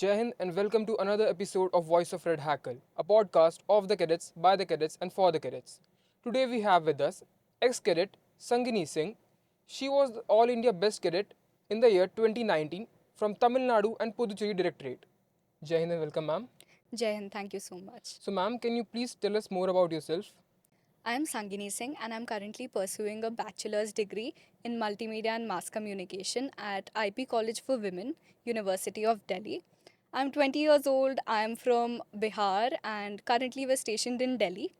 Jai Hind and welcome to another episode of Voice of Red Hackle, a podcast of the cadets, by the cadets, and for the cadets. Today we have with us ex cadet Sangini Singh. She was the All India Best Cadet in the year 2019 from Tamil Nadu and Puducherry Directorate. Jai Hind and welcome, ma'am. Jai Hind, thank you so much. So, ma'am, can you please tell us more about yourself? I am Sangini Singh and I'm currently pursuing a bachelor's degree in multimedia and mass communication at IP College for Women, University of Delhi. I'm 20 years old, I'm from Bihar and currently we're stationed in Delhi.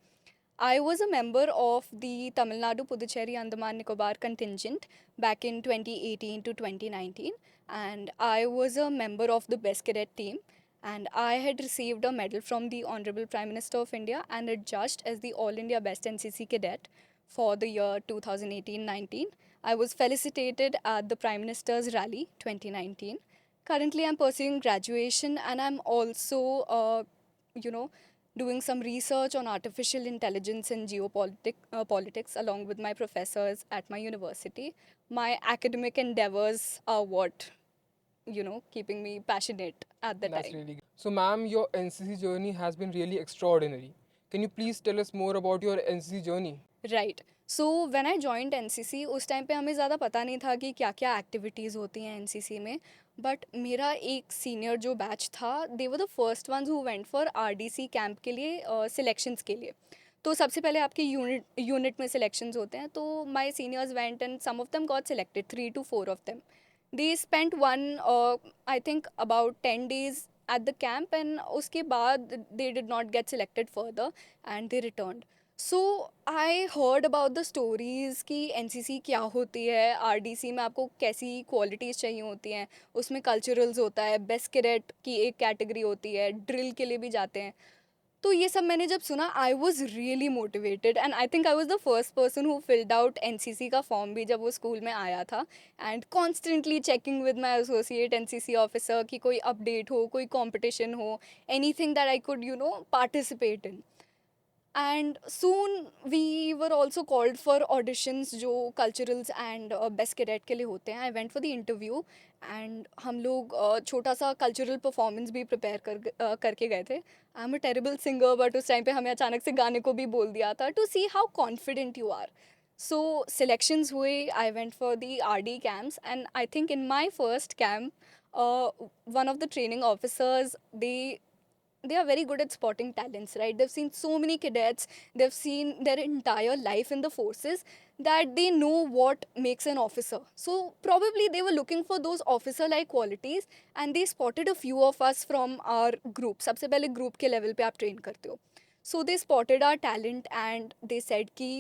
I was a member of the Tamil Nadu Puducherry Andaman Nicobar contingent back in 2018 to 2019, and I was a member of the Best Cadet team. And I had received a medal from the Honorable Prime Minister of India and adjudged as the All India Best NCC Cadet for the year 2018-19. I was felicitated at the Prime Minister's Rally 2019. Currently, I'm pursuing graduation and I'm also, you know, doing some research on artificial intelligence and politics along with my professors at my university. My academic endeavors are what, keeping me passionate at the That's time. really good. So, ma'am, your NCC journey has been really extraordinary. Can you please tell us more about your NCC journey? Right so when I joined NCC उस time पे हमें ज़्यादा पता नहीं था कि क्या क्या एक्टिविटीज़ होती हैं एनसीसी में बट मेरा एक सीनियर जो बैच था they were the first ones who went for RDC camp के लिए सिलेक्शंस के लिए तो सबसे पहले आपके यूनिट में सिलेक्शंस होते हैं तो my seniors went and some of them got selected 3 to 4 of them they spent one I think about 10 days at the camp and उसके बाद they did not get selected further and they returned. So I heard about the stories कि NCC क्या होती है RDC में आपको कैसी qualities चाहिए होती हैं उसमें कल्चरल्स होता है बेस्ट कैडेट की एक कैटेगरी होती है ड्रिल के लिए भी जाते हैं तो ये सब मैंने जब सुना I was really motivated and I think I was the first person who filled out NCC का फॉर्म भी जब वो स्कूल में आया था and constantly checking with my associate NCC officer कि कोई अपडेट हो कोई कॉम्पिटिशन हो anything that I could participate in and soon we were also called for auditions जो कल्चरल्स एंड बेस्ट कैडेट के लिए होते हैं I went for the interview and हम लोग छोटा सा कल्चरल परफॉर्मेंस भी प्रिपेयर करके गए थे I am a terrible singer but उस टाइम पे हमें अचानक से गाने को भी बोल दिया था to see how confident you are so selections हुए I went for the R D camps and I think in my first camp one of the training officers they are very good at spotting talents, right? They've seen so many cadets, they've seen their entire life in the forces that they know what makes an officer. So, probably they were looking for those officer like qualities and they spotted a few of us from our group. सबसे पहले group के level पे आप train करते हो. So, they spotted our talent and they said कि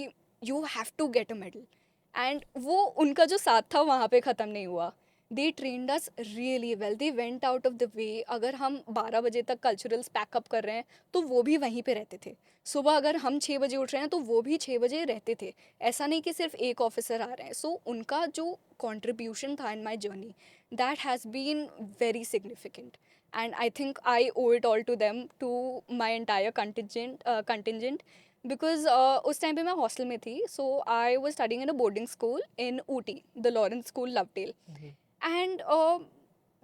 you have to get a medal. And वो उनका जो साथ था वहाँ पे ख़त्म नहीं हुआ they trained us really well they went out of the way अगर हम 12 बजे तक कल्चरल्स पैकअप कर रहे हैं तो वो भी वहीं पे रहते थे सुबह अगर हम 6 बजे उठ रहे हैं तो वो भी 6 बजे रहते थे ऐसा नहीं कि सिर्फ एक ऑफिसर आ रहे हैं सो उनका जो कॉन्ट्रीब्यूशन था in my journey that has been very significant and I think I owe it all to them to my entire contingent because उस टाइम पे मैं हॉस्टल में थी so I was studying in a boarding school in Ooty the Lawrence school Lovedale and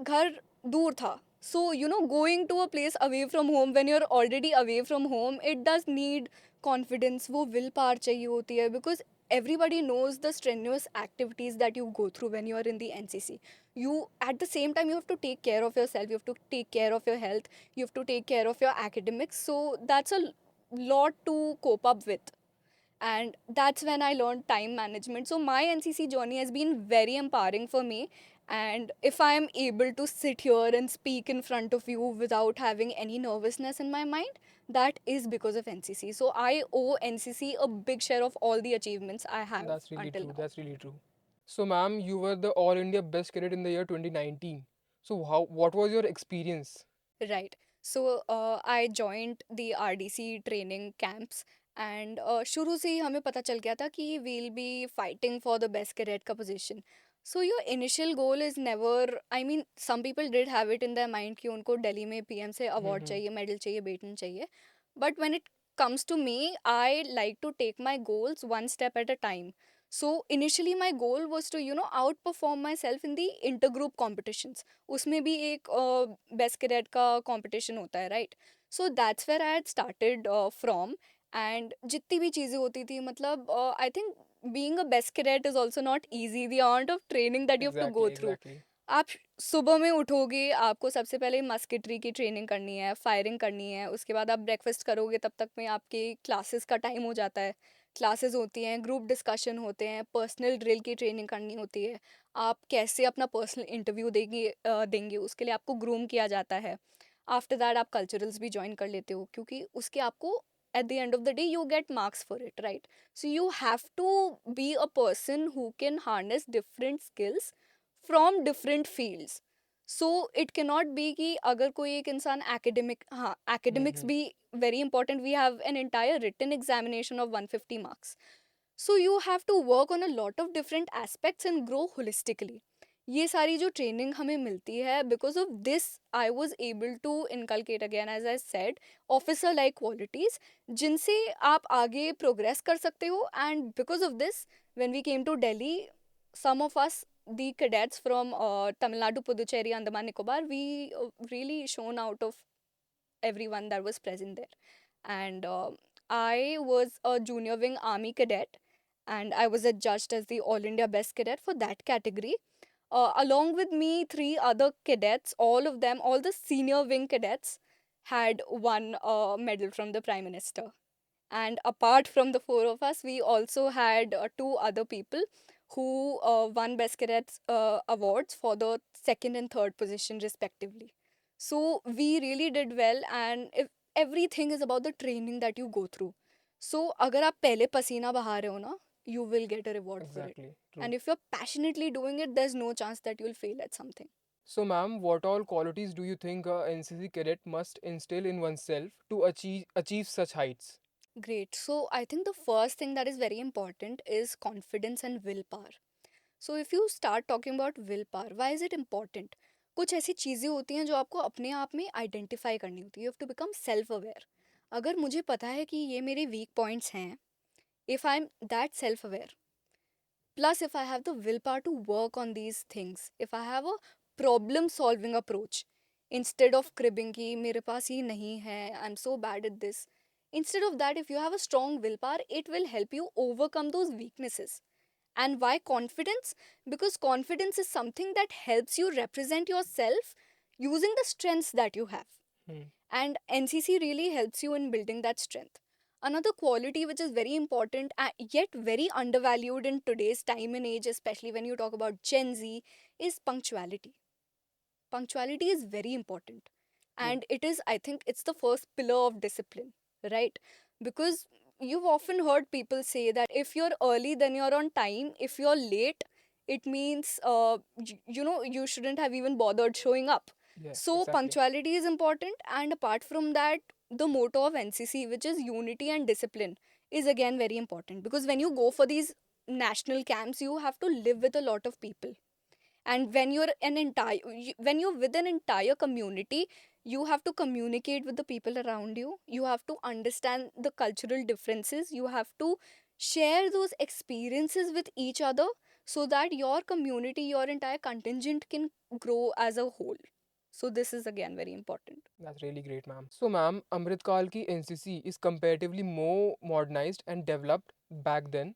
घर दूर था so going to a place away from home when you are already away from home it does need confidence वो will power चाहिए होती है because everybody knows the strenuous activities that you go through when you are in the NCC. You, at the same time, you have to take care of yourself, you have to take care of your health, you have to take care of your academics. So that's a lot to cope up with. And that's when I learned time management. So my NCC journey has been very empowering for me. And if I am able to sit here and speak in front of you without having any nervousness in my mind, that is because of NCC. So I owe NCC a big share of all the achievements I have That's really until true. now. That's really true. So, ma'am, you were the All India Best Cadet in the year 2019. So, what was your experience? Right. So I joined the RDC training camps and शुरू से ही हमें पता चल गया था कि we'll be fighting for the best cadet का position. So your initial goal is never, I mean, some people did have it in their mind कि उनको दिल्ली में पीएम से award Mm-hmm. चाहिए, medal चाहिए, baton चाहिए. But when it comes to me, I like to take my goals one step at a time. So initially my goal was to outperform myself in the intergroup competitions. उसमें भी एक best cadet का competition होता है, right? So that's where I had started from. And जितनी भी चीज़ें होती थी, मतलब I think being a best cadet is also not easy. The amount of training that you have to go Exactly, through. exactly. आप सुबह में उठोगे, आपको सबसे पहले मस्केटरी की ट्रेनिंग करनी है, फायरिंग करनी है, उसके बाद आप ब्रेकफास्ट करोगे, तब तक में आपके क्लासेस का टाइम हो जाता है। क्लासेस होती हैं, ग्रुप डिस्कशन होते हैं, पर्सनल ड्रिल की ट्रेनिंग करनी होती है। आप कैसे अपना पर्सनल इंटरव्यू देंगे, उसके लिए आपको ग्रूम किया जाता है। आफ्टर दैट आप कल्चरल्स भी ज्वाइन कर लेते हो, क्योंकि उसके आपको at the end of the day you get marks for it, right? So you have to be a person who can harness different skills from different fields. So it can not be कि अगर कोई एक इंसान academic, हाँ academics Hmm. भी very important, we have an entire written examination of 150 marks. So you have to work on a lot of different aspects and grow holistically. ये सारी जो ट्रेनिंग हमें मिलती है, because of this I was able to inculcate again, as I said, officer like qualities जिनसे आप आगे progress कर सकते हो. And because of this, when we came to Delhi, some of us, the cadets from Tamil Nadu, Puducherry, Andaman Nicobar, we really shone out of everyone that was present there. And I was a junior wing army cadet, and I was adjudged as the All India Best Cadet for that category. Along with me, three other cadets, all of them, all the senior wing cadets, had won a medal from the Prime Minister. And apart from the four of us, we also had two other people who won Best Cadets awards for the second and third position, respectively. So we really did well, and if everything is about the training that you go through. So अगर आप पहले पसीना बहा रहे हो ना, you will get a reward for it. Exactly, true. And if you're passionately doing it, there's no chance that you'll fail at something. So, ma'am, what all qualities do you think a NCC cadet must instill in oneself to achieve such heights? Great. So I think the first thing that is very important is confidence and willpower. So if you start talking about will power, why is it important? कुछ ऐसी चीज़ें होती हैं जो आपको अपने आप में आइडेंटिफाई करनी होती है, you have to become self aware. अगर मुझे पता है कि ये मेरे वीक पॉइंट्स हैं, if I am that self aware, plus if I have the will power to work on these things, if I have a problem solving approach, instead of cribbing कि मेरे पास ये नहीं है, I am so bad at this. Instead of that, if you have a strong willpower, it will help you overcome those weaknesses. And why confidence? Because confidence is something that helps you represent yourself using the strengths that you have. Hmm. And NCC really helps you in building that strength. Another quality which is very important, yet very undervalued in today's time and age, especially when you talk about Gen Z, is punctuality. Punctuality is very important. True. And it is, I think, it's the first pillar of discipline, right? Because you've often heard people say that if you're early, then you're on time. If you're late, it means, you shouldn't have even bothered showing up. Yes, So, exactly. punctuality is important. And apart from that, the motto of NCC, which is unity and discipline, is again very important. Because when you go for these national camps, you have to live with a lot of people. And when you're with an entire community, you have to communicate with the people around you, you have to understand the cultural differences, you have to share those experiences with each other, so that your community, your entire contingent can grow as a whole. So this is again very important. That's really great, ma'am. So, ma'am, Amritkal ki NCC is comparatively more modernized and developed back then,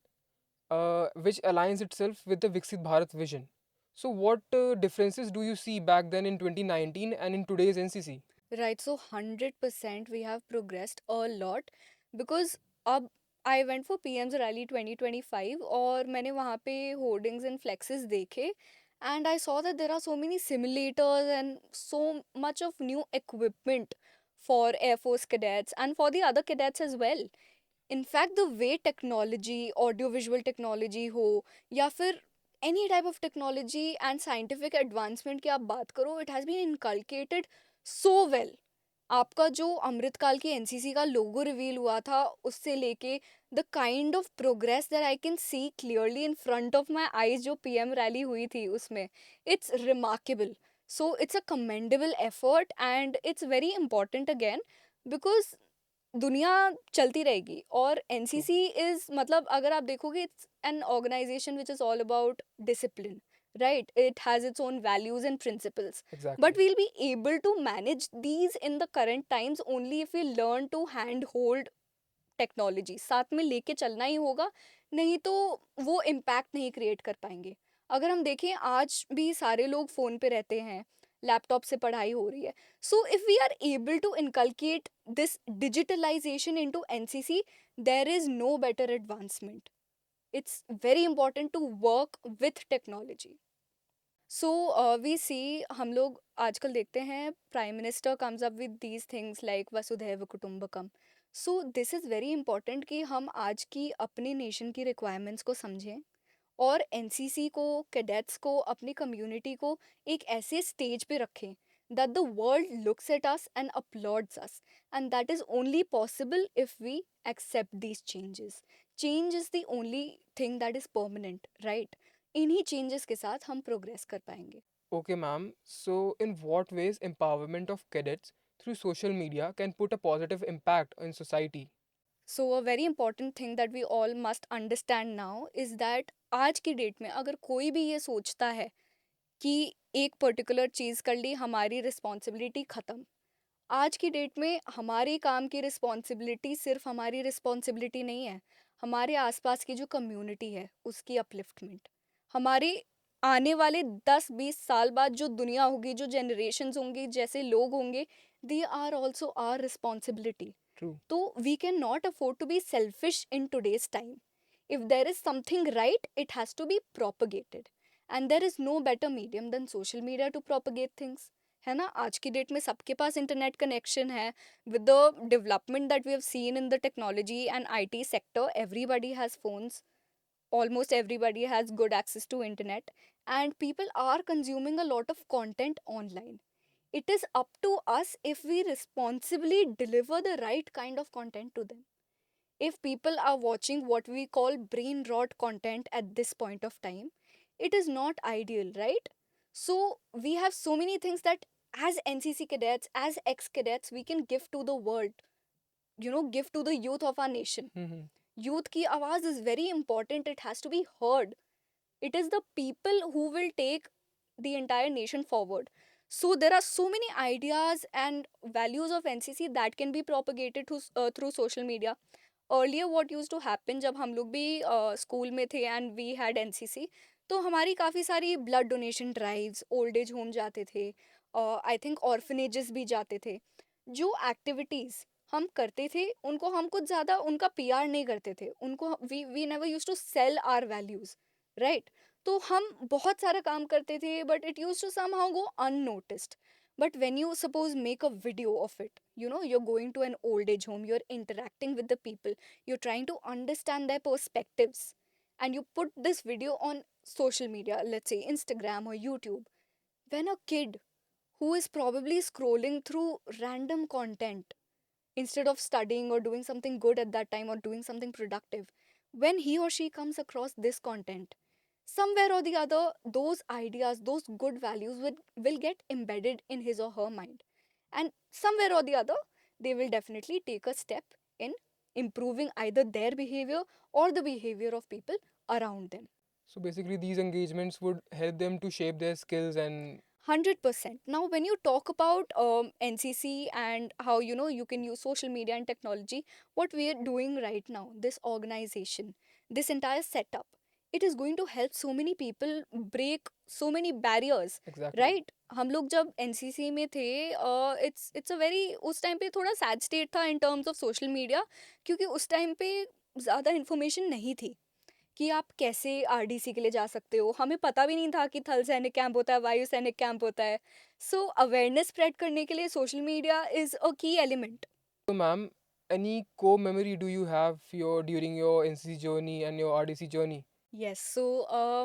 which aligns itself with the Viksit Bharat vision. So, what differences do you see back then in 2019 and in today's NCC? Right, so 100% we have progressed a lot. Because अब I went for PM's Rally 2025 और मैंने वहाँ पे hoardings and flexes देखे, and I saw that there are so many simulators and so much of new equipment for Air Force cadets and for the other cadets as well. In fact, the way technology, audiovisual technology हो या फिर any type of technology and scientific advancement की आप बात करो, it has been inculcated so well. आपका जो अमृतकाल की एनसीसी का लोगो रिवील हुआ था, उससे लेके the kind of progress that I can see clearly in front of my eyes, जो पीएम रैली हुई थी उसमें, it's remarkable. So it's a commendable effort, and it's very important again, because दुनिया चलती रहेगी। और एनसीसी इज मतलब अगर आप देखोगे it's an organisation which is all about discipline, right? It has its own values and principles, Exactly. but we'll be able to manage these in the current times only if we learn to hand hold technology साथ में लेके चलना ही होगा, नहीं तो वो impact नहीं create कर पाएंगे। अगर हम देखें आज भी सारे लोग फ़ोन पे रहते हैं, लैपटॉप से पढ़ाई हो रही है। So if we are able to inculcate this digitalization into NCC, there is no better advancement. It's very important to work with technology. So we see हम लोग आजकल देखते हैं prime minister comes up with these things like वसुधैव कुटुंबकम। So this is very important कि हम आज की अपने नेशन की रिक्वायरमेंट्स को समझें और एनसीसी को, कैडेट्स को, अपनी कम्युनिटी को एक ऐसे स्टेज पे रखें that the world looks at us and applauds us, and that is only possible if we accept these changes. Change is the only thing that is permanent, right? इन्हीं changes के साथ हम progress कर पाएंगे। Okay, ma'am. So, in what ways empowerment of cadets through social media can put a positive impact in society? So a very important thing that we all must understand now is that आज की डेट में अगर कोई भी ये सोचता है कि एक पर्टिकुलर चीज़ कर ली हमारी रिस्पॉन्सिबिलिटी ख़त्म। आज की डेट में हमारे काम की रिस्पॉन्सिबिलिटी सिर्फ हमारी रिस्पॉन्सिबिलिटी नहीं है, हमारे आसपास की जो कम्युनिटी है उसकी अपलिफ्टमेंट। हमारे आने वाले 10-20 साल बाद जो दुनिया होगी, जो जनरेशन्स होंगी, जैसे लोग होंगे, they are also our responsibility. True. तो we can not afford to be selfish in today's time. If there is something right it has to be propagated, and there is no better medium than social media to propagate things. है ना? आज की डेट में सबके पास internet connection है। With the development that we have seen in the technology and IT sector, everybody has phones, almost everybody has good access to internet, and people are consuming a lot of content online. It is up to us if we responsibly deliver the right kind of content to them. If people are watching what we call brain rot content at this point of time, it is not ideal, right? So we have so many things that as NCC cadets, as ex cadets, we can give to the world, give to the youth of our nation. Mhm. Youth ki आवाज is very important, it has to be heard. It is the people who will take the entire nation forward. So there are so many ideas and values of NCC that can be propagated through social media. Earlier what used to happen, जब हम लोग भी school में थे and we had NCC, तो हमारी काफ़ी सारी blood donation drives, old age home जाते थे, आई थिंक ऑर्फनेजेस भी जाते थे। जो एक्टिविटीज़ हम करते थे उनको हम कुछ ज़्यादा उनका पीआर नहीं करते थे, उनको we never use to sell our values, right? तो हम बहुत सारा काम करते थे but it use to somehow go unnoticed. But when you suppose make a video of it, you're going to an old age home, you're interacting with the people, you're trying to understand their perspectives, and you put this video on social media, let's say Instagram or YouTube. When a kid who is probably scrolling through random content instead of studying or doing something good at that time or doing something productive, when he or she comes across this content, somewhere or the other, those ideas, those good values will get embedded in his or her mind. And somewhere or the other, they will definitely take a step in improving either their behavior or the behavior of people around them. So basically, these engagements would help them to shape their skills and 100%. Now, when you talk about NCC and how you can use social media and technology, what we are doing right now, this organization, this entire setup, it is going to help so many people break so many barriers, exactly. right? हम लोग जब NCC में थे, it's a very, उस time पे थोड़ा sad state था in terms of social media, क्योंकि उस टाइम पे ज़्यादा इन्फॉर्मेशन नहीं थी कि आप कैसे आरडीसी के लिए जा सकते हो। हमें पता भी नहीं था कि थल सैनिक कैंप होता है, वायु सैनिक कैंप होता है। सो अवेयरनेस स्प्रेड करने के लिए सोशल मीडिया इज़ अ की element. So, ma'am, any core memory do you have during your NCC journey and your RDC journey? Yes, so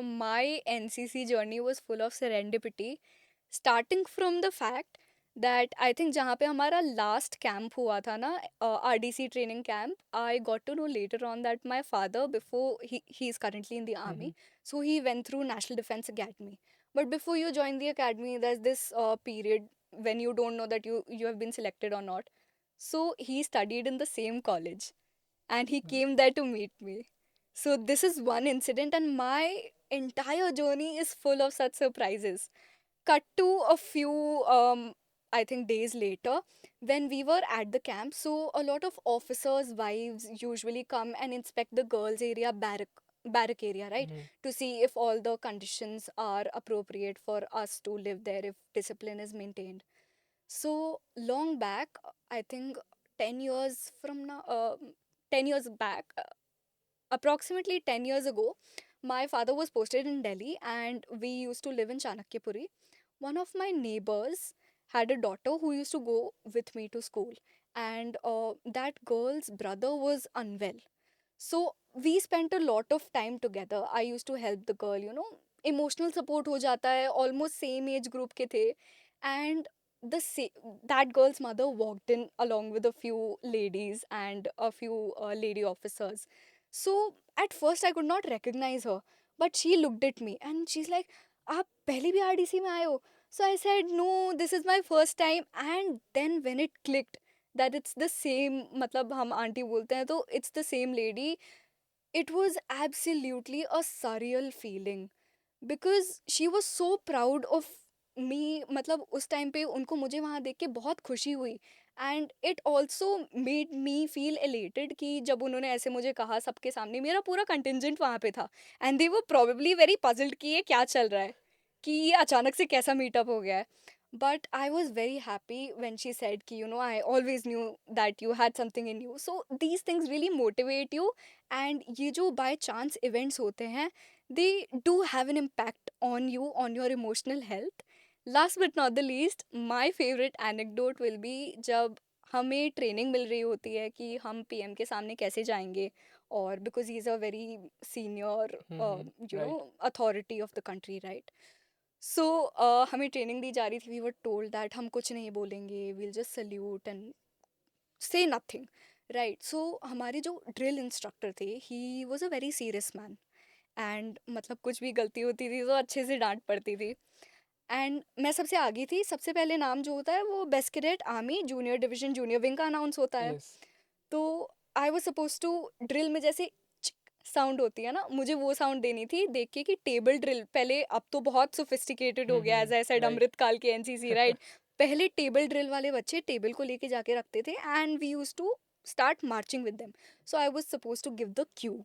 my NCC journey was full of serendipity, starting from the fact that I think जहाँ पे हमारा last camp हुआ था ना, RDC training camp, I got to know later on that my father, before he is currently in the army, Mhm. so he went through National Defense Academy. But before you join the academy, there's this period when you don't know that you have been selected or not. So he studied in the same college and he came there to meet me. So this is one incident, and my entire journey is full of such surprises. Cut to a few, I think, days later, when we were at the camp. So a lot of officers' wives usually come and inspect the girls' area, barrack area, right? Mhm. To see if all the conditions are appropriate for us to live there, if discipline is maintained. So long back, I think 10 years from now, 10 years back, approximately 10 years ago, my father was posted in Delhi and we used to live in Chanakyapuri. One of my neighbors had a daughter who used to go with me to school, and that girl's brother was unwell. So we spent a lot of time together. I used to help the girl, emotional support हो जाता है, almost same age group के थे. And that girl's mother walked in along with a few ladies and a few lady officers. So at first I could not recognize her, but she looked at me and she's like, आप पहले भी RDC में आए हो? So I said, no, this is my first time. And then when it clicked that it's the same, मतलब हम aunty बोलते हैं तो it's the same lady, it was absolutely a surreal feeling because she was so proud of me. मतलब उस time पे उनको मुझे वहाँ देख के बहुत खुशी हुई, and it also made me feel elated कि जब उन्होंने ऐसे मुझे कहा सबके सामने, मेरा पूरा कंटिजेंट वहाँ पे था and they were probably very puzzled कि ये क्या चल रहा है, कि ये अचानक से कैसा मीटअप हो गया है. But I was very happy when she said कि I always knew that you had something in you. So these things really motivate you, and ये जो by chance events होते हैं, they do have an impact on you, on your emotional health. Last but not the least, my favorite anecdote will be जब हमें training मिल रही होती है कि हम पीएम के सामने कैसे जाएंगे, और because he is a very senior Mhm. Right. Authority of the country, right. So हमें ट्रेनिंग दी जा रही थी. वी वर टोल्ड दैट हम कुछ नहीं बोलेंगे, वील जस्ट सल्यूट एंड से नथिंग, राइट. सो हमारे जो ड्रिल इंस्ट्रक्टर थे, he was a very serious man, and मतलब कुछ भी गलती होती थी तो अच्छे से डांट पड़ती थी. एंड मैं सबसे आगे थी. सबसे पहले नाम जो होता है वो best cadet army junior division junior wing का अनाउंस होता है. Yes. तो I was suppose to drill में जैसे साउंड होती है ना, मुझे वो साउंड देनी थी देख के कि टेबल ड्रिल पहले, अब तो बहुत सोफिस्टिकेटेड हो गया, as Mhm. I said Right. अमृत काल के एनसीसी, राइट. पहले टेबल ड्रिल वाले बच्चे टेबल को लेके जाके रखते थे and we use to start marching with them. So I was suppose to give the cue.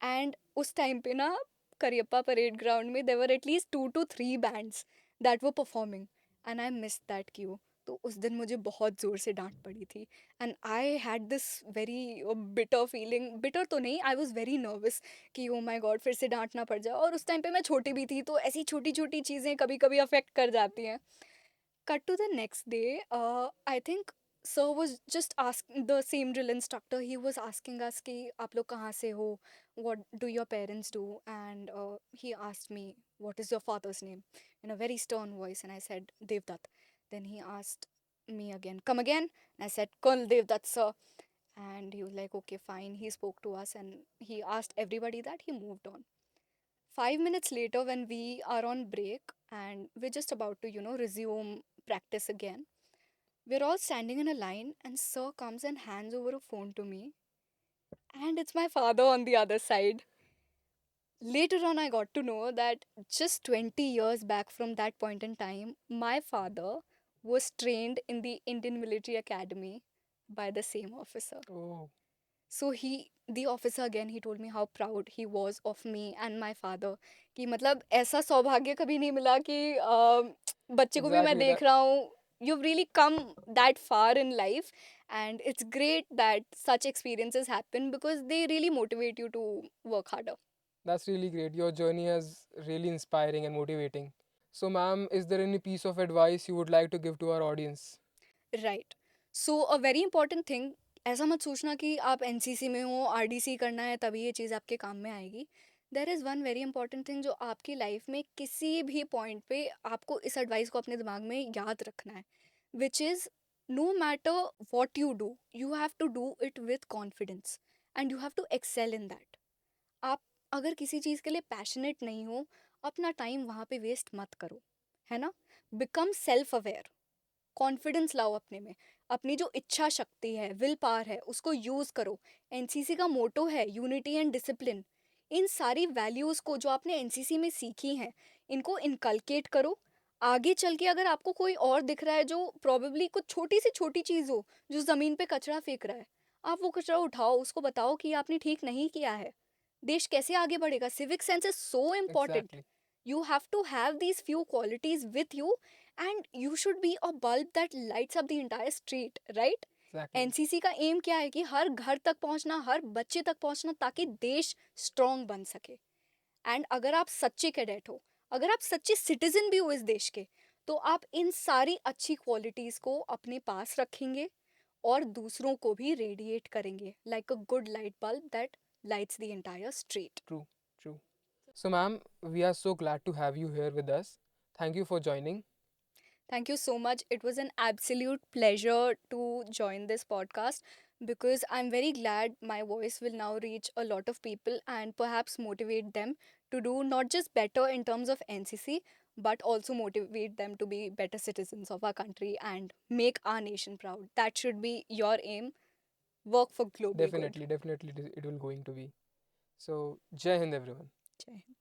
And उस टाइम पे ना, करियप्पा परेड ग्राउंड में there were at least 2 to 3 bands that were performing, and I miss that cue. तो उस दिन मुझे बहुत ज़ोर से डांट पड़ी थी. And I had this very bitter feeling. Bitter तो नहीं, आई वॉज वेरी नर्वस कि ओ माई गॉड फिर से डांट ना पड़ जाए. और उस टाइम पे मैं छोटी भी थी, तो ऐसी छोटी छोटी चीज़ें कभी कभी अफेक्ट कर जाती हैं. Cut to the next day, I think sir was just asking the same drill instructor. He was asking us कि आप लोग कहाँ से हो, what do your parents do, and he asked me what is your father's name in a very stern voice, and I said Devdutt. Then he asked me again, come again, and I said Colonel Devdutt, sir. And he was like, okay, fine. He spoke to us and he asked everybody that. He moved on. 5 minutes later, when we are on break and we're just about to, resume practice again, we're all standing in a line, and Sir comes and hands over a phone to me, and it's my father on the other side. Later on, I got to know that just 20 years back from that point in time, my father was trained in the Indian Military Academy by the same officer. Oh, So the officer again, he told me how proud he was of me and my father. कि मतलब ऐसा सौभाग्य कभी नहीं मिला कि बच्चे को भी मैं exactly. देख रहा हूँ. You've really come that far in life, and it's great that such experiences happen because they really motivate you to work harder. That's really great. Your journey is really inspiring and motivating. So, ma'am, is there any piece of advice you would like to give to our audience? Right. So a very important thing, ऐसा मत सोचना कि आप NCC में हो, RDC करना है तभी ये चीज़ आपके काम में आएगी. There is one very important thing जो आपकी लाइफ में किसी भी पॉइंट पे आपको इस एडवाइस को अपने दिमाग में याद रखना है, which is no matter what you do, you have to do it with confidence and you have to excel in that. आप अगर किसी चीज़ के लिए पैशनेट नहीं हो, अपना टाइम वहाँ पे वेस्ट मत करो, है ना. बिकम सेल्फ अवेयर, कॉन्फिडेंस लाओ अपने में. अपनी जो इच्छा शक्ति है, विल पावर है, उसको यूज़ करो। एनसीसी का मोटो है यूनिटी एंड डिसिप्लिन। इन सारी वैल्यूज़ को जो आपने एनसीसी में सीखी हैं, इनको इनकलकेट करो। आगे चल के अगर आपको कोई और दिख रहा है जो प्रोबेबली कुछ छोटी से छोटी चीज़ हो, जो ज़मीन पे कचरा फेंक रहा है, आप वो कचरा उठाओ, उसको बताओ कि आपने ठीक नहीं किया है। देश कैसे आगे बढ़ेगा? Civic sense is so important. Exactly. You have to have these few qualities with you, and you should be a bulb that lights up the entire street, right? Exactly. NCC का एम क्या है कि हर घर तक पहुंचना, हर बच्चे तक पहुंचना, ताकि देश स्ट्रांग बन सके। एंड अगर आप सच्चे कैडेट हो, अगर आप सच्चे सिटीजन भी हो इस देश के, तो आप इन सारी अच्छी क्वालिटीज को अपने पास रखेंगे और दूसरों को भी रेडिएट करेंगे, like a good light bulb that lights the entire street. True. True. So, ma'am, we are so glad to have you here with us. Thank you for joining. Thank you so much. It was an absolute pleasure to join this podcast because I'm very glad my voice will now reach a lot of people and perhaps motivate them to do not just better in terms of NCC, but also motivate them to be better citizens of our country and make our nation proud. That should be your aim. Work for global good. Definitely, definitely, it will going to be. So, Jai Hind, everyone. Jai Hind.